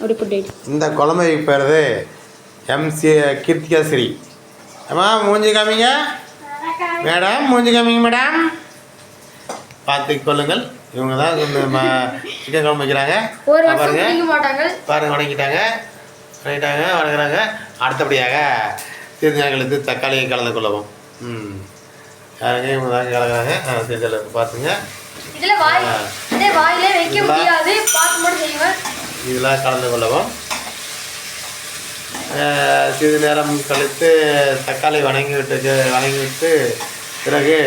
அப்படி போட்டு இந்த குழம்பு வைப்பது எம்சி கீர்த்திகாஸ்ரீ. அம்மா மூஞ்சி காமிங்க மேடம், மூஞ்சி காமிங்க மேடம். பார்த்து கொள்ளுங்கள். இவங்க தான் சிக்கன் குழம்பு வைக்கிறாங்க. பாருங்க வணங்கிட்டாங்க வணங்குறாங்க. அடுத்தபடியாக சிறுநீரகங்களுக்கு தக்காளியை கலந்து கொள்ளவும். யாருங்க இவங்க தாங்க கலக்குறாங்க. சிறுநீரகம் பார்த்துங்க. இதெல்லாம் கலந்து கொள்ளவும். சிறிது நேரம் கழித்து தக்காளி வணங்கிவிட்டு பிறகு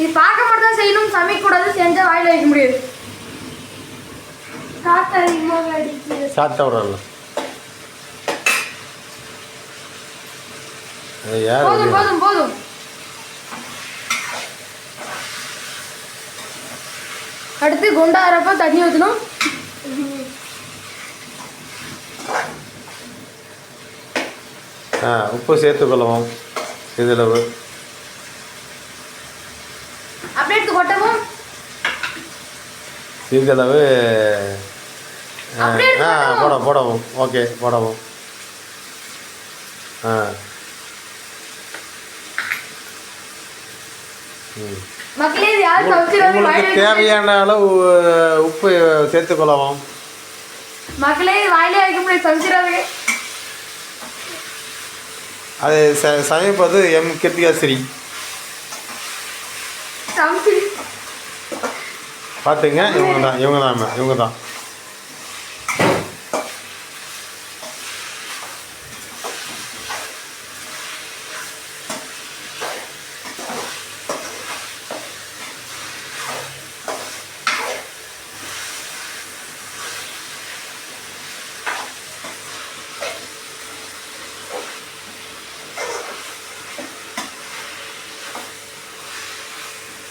இது பார்க்க மட்டும் தான் செய்யணும், சமைக்க கூடாது. செஞ்சா வாயில வைக்க முடியாது. சாப்பிட்டா விடல. போதும் போதும் போதும். அடுத்து குண்டாகிறப்ப தண்ணி ஊற்றணும். உப்பு சேர்த்துக்கொள்ளவும் சிறிதளவு. அப்படியே எடுத்து கொட்டவும் சிறிதளவு. போடவும். ஓகே போடவும். உங்களுக்கு தேவையான அளவு உப்பு சேர்த்துக்கொள்ளவும். மக்களே வாயிலே வைக்க முடியாது, சமைச்சிடாதீங்க. அது சமைப்பது எம் கீர்த்திகாஸ்ரீ. பார்த்துங்க, இவங்க தான்.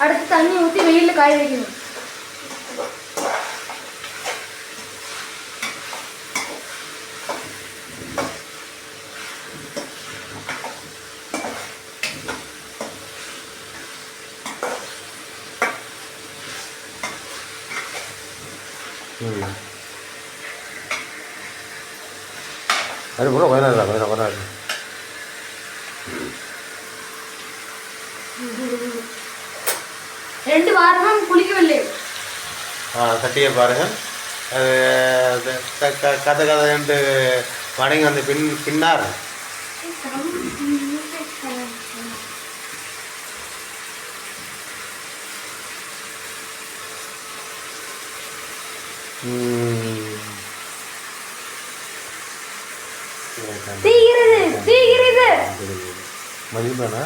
அடுத்து தண்ணி ஊற்றி வெயிலில் காய வைக்கணும். அது கூட வராது. ரெண்டு வாரமும் குளிக்கவில்லை. சட்டியை பாருங்கள். அது கதை என்று வணங்கி வந்து பின்னார் மதிப்பானா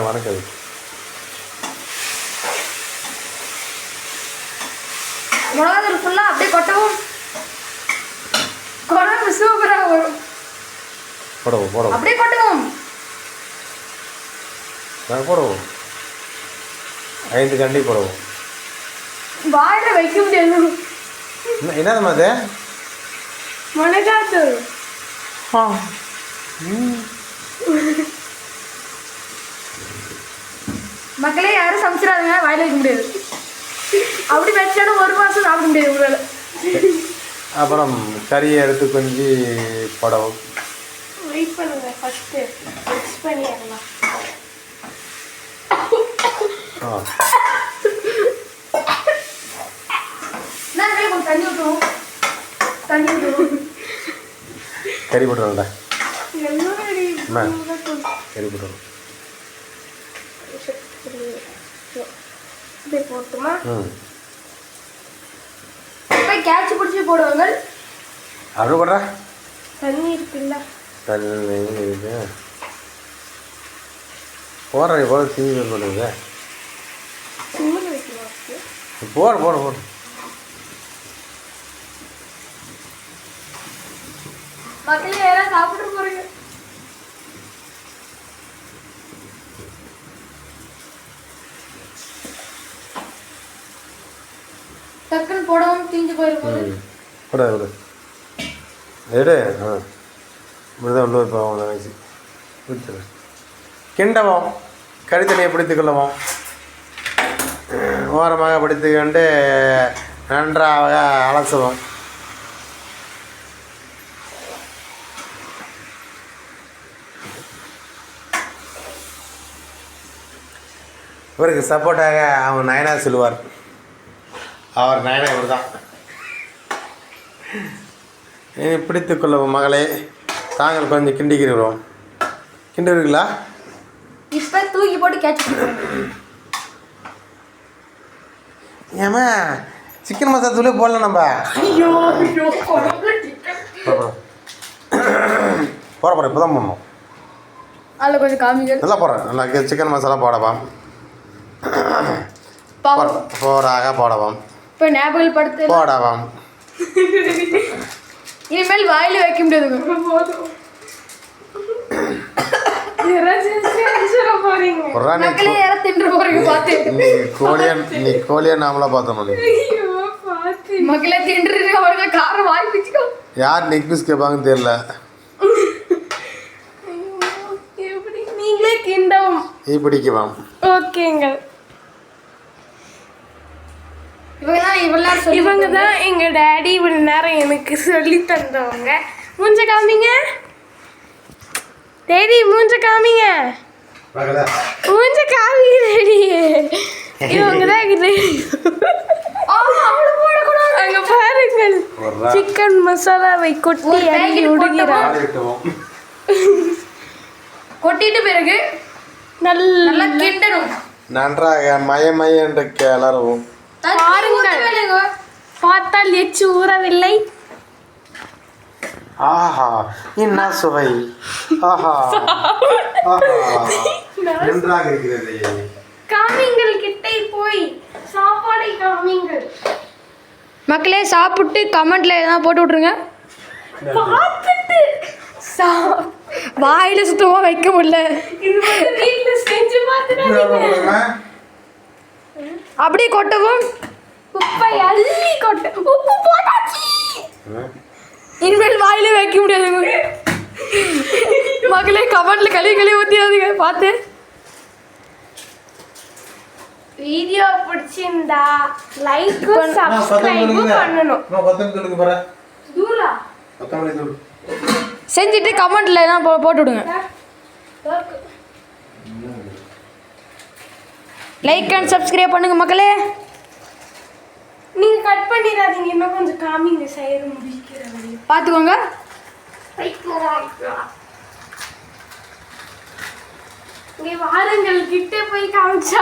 வணக்கம். மிளகாத்தூள் ஃபுல்லாக அப்படியே கொட்டவும். குழம்பு சூப்பராக வரும். போடவும் அப்படியே கொட்டவும். 5 கண்டி போடவும். வாயில வைக்க முடியாது. என்னது அது? மிளகாத்தூள். மக்களே யாரும் சமைச்சிடாதுங்க, வாயில வைக்க முடியாது. அப்படி வச்சாலும் 1 மாதம் சாப்பிட முடியாது உங்களால். அப்புறம் கறியை எடுத்து கொஞ்சம் போடவும். வெயிட் பண்ணுங்க, ஃபஸ்ட்டு மிக்ஸ் பண்ணிடலாம். கொஞ்சம் தண்ணி ஊற்றுவோம். கறி போட்டுருவோம்டா. கறி போட்டுருவோம். போட்டுமா கேட்ச் பிடிச்சி போடுவாங்க. அப்படி போடுறா. தண்ணி இருக்குல்ல, தண்ணி இருக்கு. போடுற போட தீனி பண்ணுங்க. போடு. மக்களே யாரும் சாப்பிட்டு போறீங்க. டக்குன்னு போடவும் தீஞ்சு போயிருக்கும். விட விடு எடு ஆ இப்படிதான் உள்ள போவோம் நினைச்சு விட்டு கிண்டவும் கறித்தனியை பிடித்து கொள்ளவும் ஓரமாக பிடித்து கொண்டு நன்றாக அலசுவோம். இவருக்கு சப்போர்ட்டாக அவன் நயனா சொல்லுவார். அவர் நயனா இவர் தான். பிடித்து கொள்ளவும் மகளே, தாங்கள் கொஞ்சம் கிண்டிக்கிறோம். கிண்டுவீங்களா? இப்போ தூக்கி போட்டு கேட்ச் ஏமா சிக்கன் மசாலா தூளே போடல நம்ம. ஐயோ போட இப்போ தான் போடணும். அதில் கொஞ்சம் காமிங்க. நல்லா போடுறேன். நல்லா சிக்கன் மசாலா போடவாம். போடாக போடவாம். இப்போ ஞாபகம் படுத்து போடவாம். இனிமேல் வாயில வைக்க முடியாதுங்க. கோழியா நாமளா பார்த்தோம். மக்களே தின்று காரம் வாய் பிச்சுக்கோ. யார் நெக் பீஸ் கேட்பாங்கன்னு தெரியல. நீங்களே கிண்டவும் பிடிக்குவாம். ஓகேங்க. இவங்க இவங்க தான் எங்க டாடி இவ்வளவு நேரம் எனக்கு சொல்லி தந்தவங்க. மூஞ்ச காமிங்க டேடி, மூஞ்ச காமிங்க. மூஞ்ச காமிங்க டேடி. இவங்க தான் அங்க பாருங்கள், சிக்கன் மசாலாவை கொட்டி அள்ளி விடுகிறார். கொட்டிட்டு பிறகு நல்லா கிண்டணும். நன்றாக மய என்று கிளறவும். பாருங்கள், பார்த்தால் எச்சு ஊறவில்லை. ஆஹா என்ன சுவை. ஆஹா நன்றாக இருக்கிறது. காமிங்கள், கிட்டே போய் சாப்பாடை காமிங்கள். மக்களே, சாப்பிட்டு கமெண்ட்ல எதனா போட்டு விட்ருங்க. பார்த்துட்டு வாயில சுத்தமா வைக்க முடியல. இது வீட்டுல செஞ்சு பார்த்துட்டு அப்படியே கொட்டவும். உப்பை அள்ளி கொட்ட. உப்பு போட்டாச்சு. இனிமேல் வாயில வைக்க முடியாதுங்க. மக்களே, கமெண்ட்ல கழுவி ஊற்றியாதுங்க பார்த்து. வீடியோ பிடிச்சிருந்தா லைக் சப்ஸ்கிரைப் பண்ணணும். தூளா செஞ்சுட்டு கமெண்ட்ல எல்லாம் போட்டு விடுங்க. லைக் அண்ட் சப்ஸ்கிரைப் பண்ணுங்க மக்களே. நீங்க கட் பண்ணிடாதீங்க, இன்னும் கொஞ்சம் காமிங்க செய்யற முடிக்கிற வரையும் பார்த்துக்கோங்க. இங்கே வாருங்கள், கிட்டே போய் காமிச்சா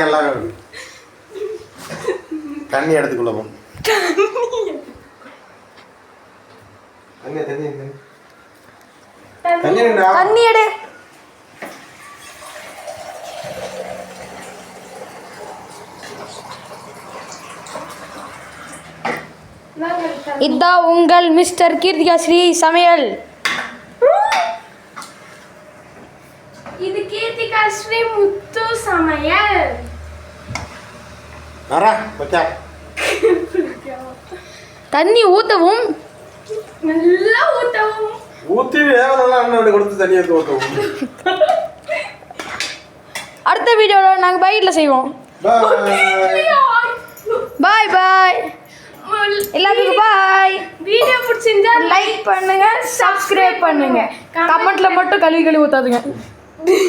எல்லாம் தண்ணி எடுத்துக்கொள்ளவும். தண்ணி எடு. இதான் உங்கள் மிஸ்டர் கீர்த்திகா ஸ்ரீ சமையல். இது கீர்த்திகா ஸ்ரீ முத்து சமையல். தண்ணி ஊற்றவும், நல்லா ஊற்றவும். ஊற்றி வேகலாம் கொடுத்து தண்ணி எடுத்து ஊற்றவும். அடுத்த வீடியோவில் நாங்கள் பைட்டில் செய்வோம். பாய் பாய் எல்லாத்துக்கும் பாய். வீடியோ பிடிச்சிருந்தா லைக் பண்ணுங்க, சப்ஸ்கிரைப் பண்ணுங்க. கமெண்ட்ல மட்டும் கழுவி ஊத்தாதுங்க.